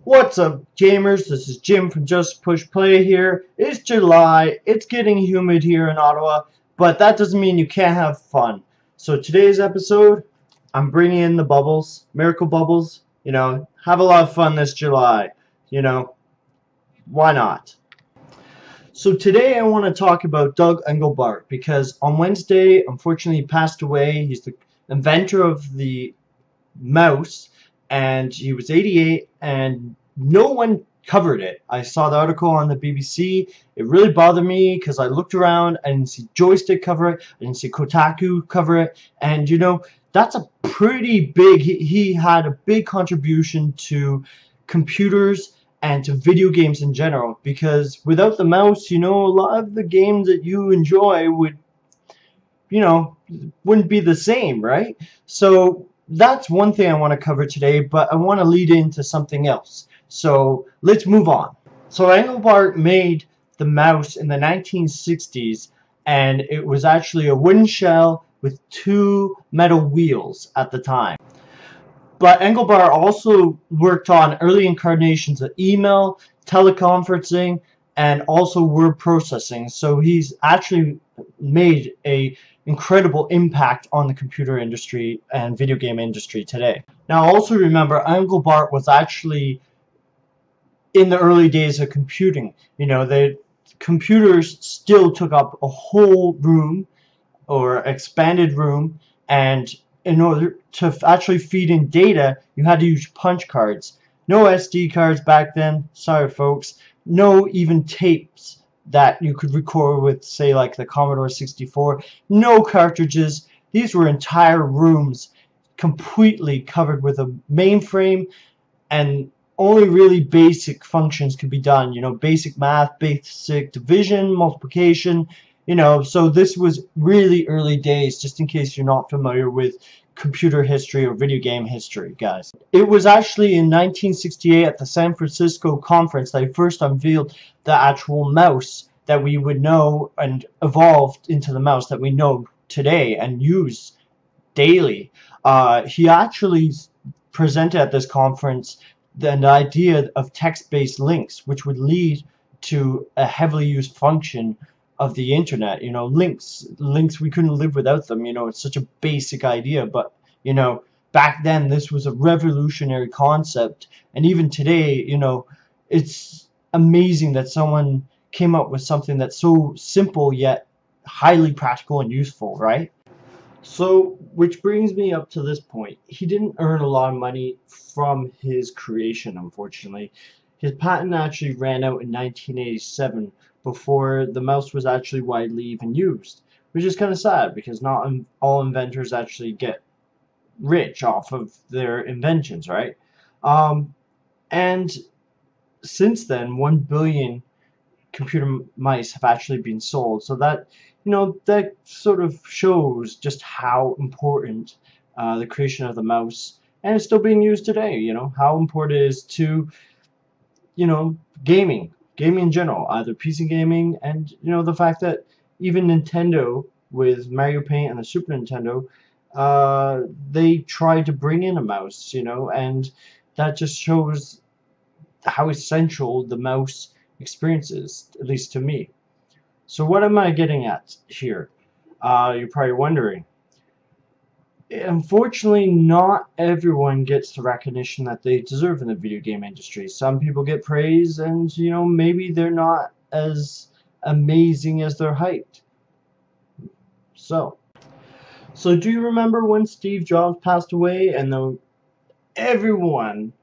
What's up, gamers? This is Jim from Just Push Play here. It's July. It's getting humid here in Ottawa, but that doesn't mean you can't have fun. So today's episode, I'm bringing in the bubbles, miracle bubbles. Have a lot of fun this July. Why not? So today I want to talk about D.Engelbart because on Wednesday, unfortunately, he passed away. He's the inventor of the mouse, and he was 88, and no one covered it. I saw the article on the BBC. It really bothered me because I looked around, I didn't see Joystick cover it, I didn't see Kotaku cover it, and that's a pretty big, he had a big contribution to computers and to video games in general, because without the mouse, a lot of the games that you enjoy wouldn't be the same, right? So that's one thing I want to cover today, but I want to lead into something else. So let's move on. So Engelbart made the mouse in the 1960s, and it was actually a wooden shell with two metal wheels at the time. But Engelbart also worked on early incarnations of email, teleconferencing, and also word processing. So he's actually made a incredible impact on the computer industry and video game industry today. Now also remember, Engelbart was actually in the early days of computing. The computers still took up a whole room or expanded room, and in order to actually feed in data, you had to use punch cards. No SD cards back then, sorry folks. No even tapes that you could record with, say, like the Commodore 64. No cartridges. These were entire rooms completely covered with a mainframe, and only really basic functions could be done. Basic math, basic division, multiplication. So this was really early days, just in case you're not familiar with computer history or video game history, guys. It was actually in 1968 at the San Francisco conference that I first unveiled the actual mouse that we would know and evolved into the mouse that we know today and use daily. He actually presented at this conference the idea of text-based links, which would lead to a heavily used function of the internet. Links we couldn't live without them. It's such a basic idea, but back then this was a revolutionary concept, and even today, it's amazing that someone came up with something that's so simple yet highly practical and useful, right? So, which brings me up to this point. He didn't earn a lot of money from his creation, unfortunately. His patent actually ran out in 1987, before the mouse was actually widely even used, which is kind of sad because not all inventors actually get rich off of their inventions, right? And since then, 1 billion computer mice have actually been sold, so that that sort of shows just how important the creation of the mouse, and it's still being used today, how important it is to gaming in general, either PC gaming, and the fact that even Nintendo with Mario Paint and the Super Nintendo, they tried to bring in a mouse, and that just shows how essential the mouse experience is, at least to me. So what am I getting at here? You're probably wondering. Unfortunately, not everyone gets the recognition that they deserve in the video game industry. Some people get praise, and maybe they're not as amazing as they're hyped. So do you remember when Steve Jobs passed away, and everyone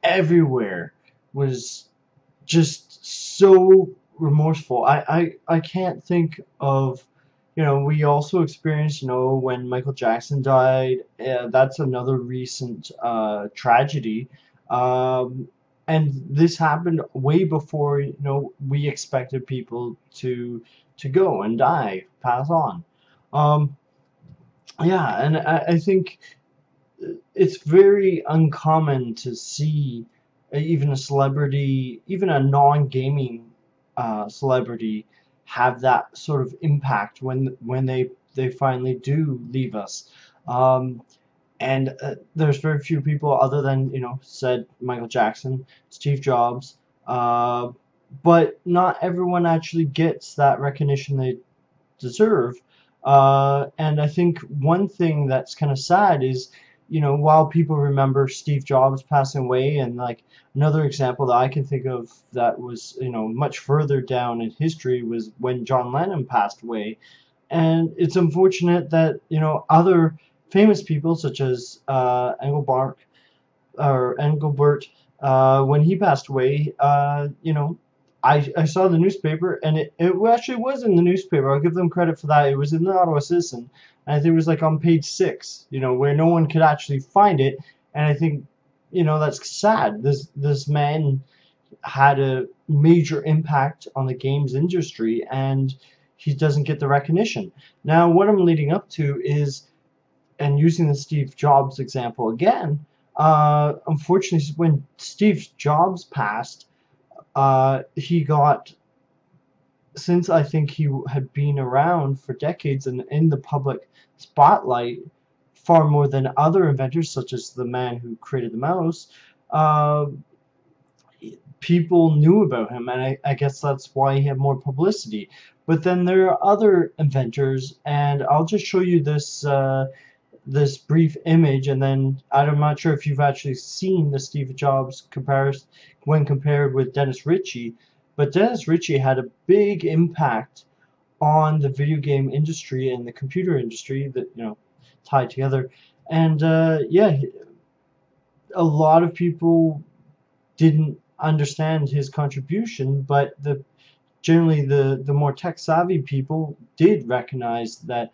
everywhere was just so remorseful? I can't think of, we also experienced, when Michael Jackson died. That's another recent tragedy. And this happened way before, we expected people to go and die, pass on. Yeah, and I think it's very uncommon to see even a celebrity, even a non-gaming celebrity, have that sort of impact when they finally do leave us. And there's very few people other than, said Michael Jackson, Steve Jobs, uh, but not everyone actually gets that recognition they deserve. And I think one thing that's kind of sad is, while people remember Steve Jobs passing away, and like another example that I can think of that was, much further down in history was when John Lennon passed away. And it's unfortunate that, other famous people such as Engelbart, when he passed away, I saw the newspaper, and it actually was in the newspaper. I'll give them credit for that. It was in the Ottawa Citizen, and I think it was like on page 6, where no one could actually find it. And I think, that's sad. This man had a major impact on the games industry, and he doesn't get the recognition. Now, what I'm leading up to is, and using the Steve Jobs example again, unfortunately, when Steve Jobs passed, he got, since I think he had been around for decades and in the public spotlight far more than other inventors, such as the man who created the mouse, uh, people knew about him, and I guess that's why he had more publicity. But then there are other inventors, and I'll just show you this brief image, and then I'm not sure if you've actually seen the Steve Jobs comparison when compared with Dennis Ritchie, but Dennis Ritchie had a big impact on the video game industry and the computer industry that tied together. And yeah, a lot of people didn't understand his contribution, but generally the more tech savvy people did recognize that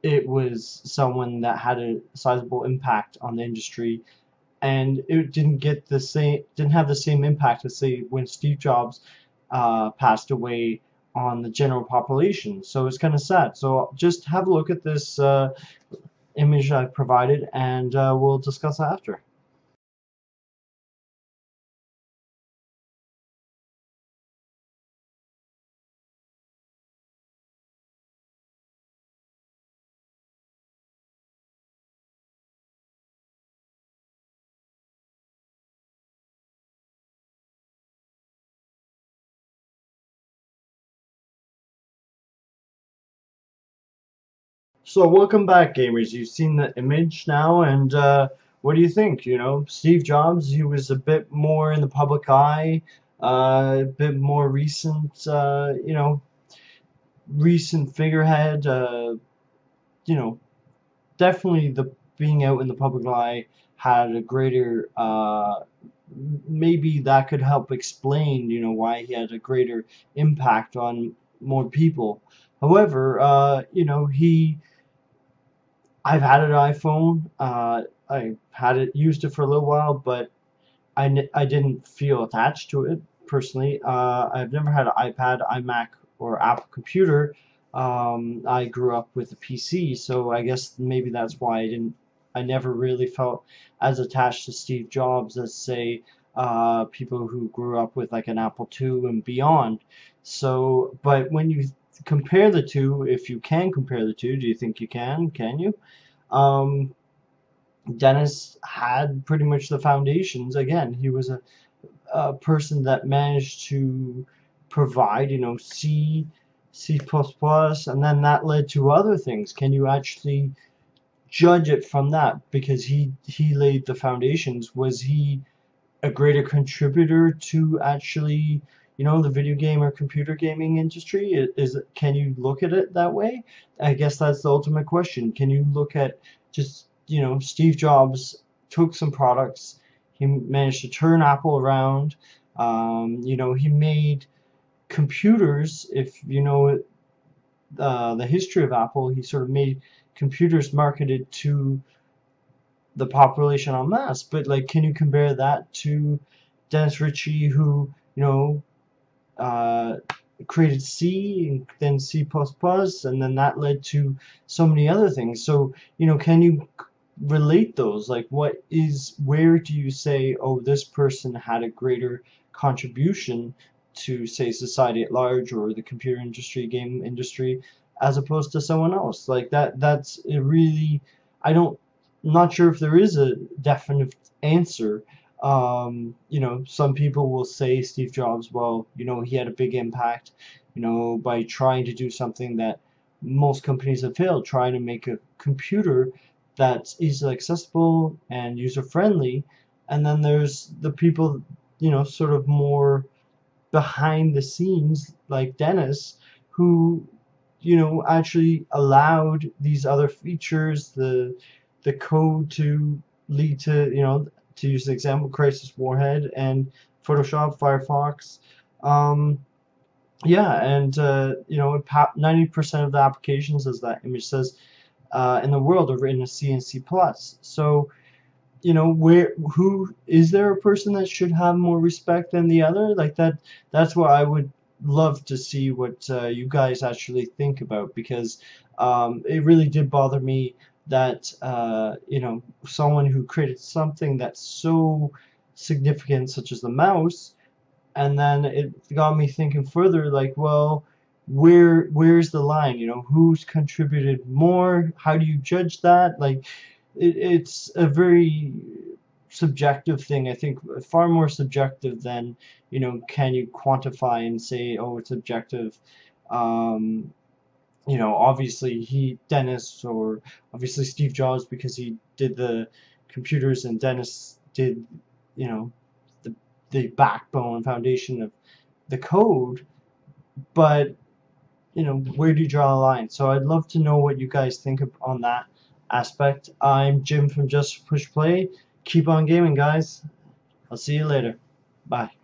it was someone that had a sizable impact on the industry, and it didn't have the same impact as, say, when Steve Jobs passed away on the general population. So it's kind of sad. So just have a look at this image I provided, and we'll discuss after. So welcome back, gamers. You've seen the image now, and what do you think? Steve Jobs, he was a bit more in the public eye, a bit more recent, recent figurehead. You know, Definitely the being out in the public eye had a greater. Maybe that could help explain, why he had a greater impact on more people. However, I've had an iPhone. I had it used it for a little while, but I didn't feel attached to it personally. I've never had an iPad, iMac, or Apple computer. I grew up with a PC, so I guess maybe that's why I never really felt as attached to Steve Jobs as, say, people who grew up with like an Apple II and beyond. So, but when you compare the two, if you can compare the two, do you think you can? Can you? Um, Dennis had pretty much the foundations. Again, he was a person that managed to provide, C++, and then that led to other things. Can you actually judge it from that? Because he laid the foundations. Was he a greater contributor to actually, the video game or computer gaming industry? Can you look at it that way? I guess that's the ultimate question. Can you look at just, Steve Jobs took some products, he managed to turn Apple around. He made computers. If you know the history of Apple, he sort of made computers marketed to the population en masse. But like, can you compare that to Dennis Ritchie, who uh, created C and then C++, and then that led to so many other things? So can you relate those? Like, where do you say, oh, this person had a greater contribution to, say, society at large or the computer industry, game industry, as opposed to someone else? Like that's it really. I don't not sure if there is a definite answer. You know, some people will say Steve Jobs, well, you know, he had a big impact, you know, by trying to do something that most companies have failed, trying to make a computer that's easily accessible and user friendly. And then there's the people, you know, sort of more behind the scenes, like Dennis, who, you know, actually allowed these other features, the code to lead to, you know, to use the example, Crisis Warhead and Photoshop, Firefox. Um, yeah, and you know, 90% of the applications, as that image says, in the world are written in C and C++. So, you know, where who is there a person that should have more respect than the other? Like that's what I would love to see what you guys actually think about, because it really did bother me that you know, someone who created something that's so significant, such as the mouse, and then it got me thinking further, like, well, where's the line? You know, who's contributed more? How do you judge that? Like, it's a very subjective thing. I think far more subjective than, you know, can you quantify and say, oh, it's objective. Um, you know, obviously Dennis, or obviously Steve Jobs, because he did the computers, and Dennis did, you know, the backbone foundation of the code. But, you know, where do you draw the line? So I'd love to know what you guys think on that aspect. I'm Jim from Just Push Play. Keep on gaming, guys. I'll see you later. Bye.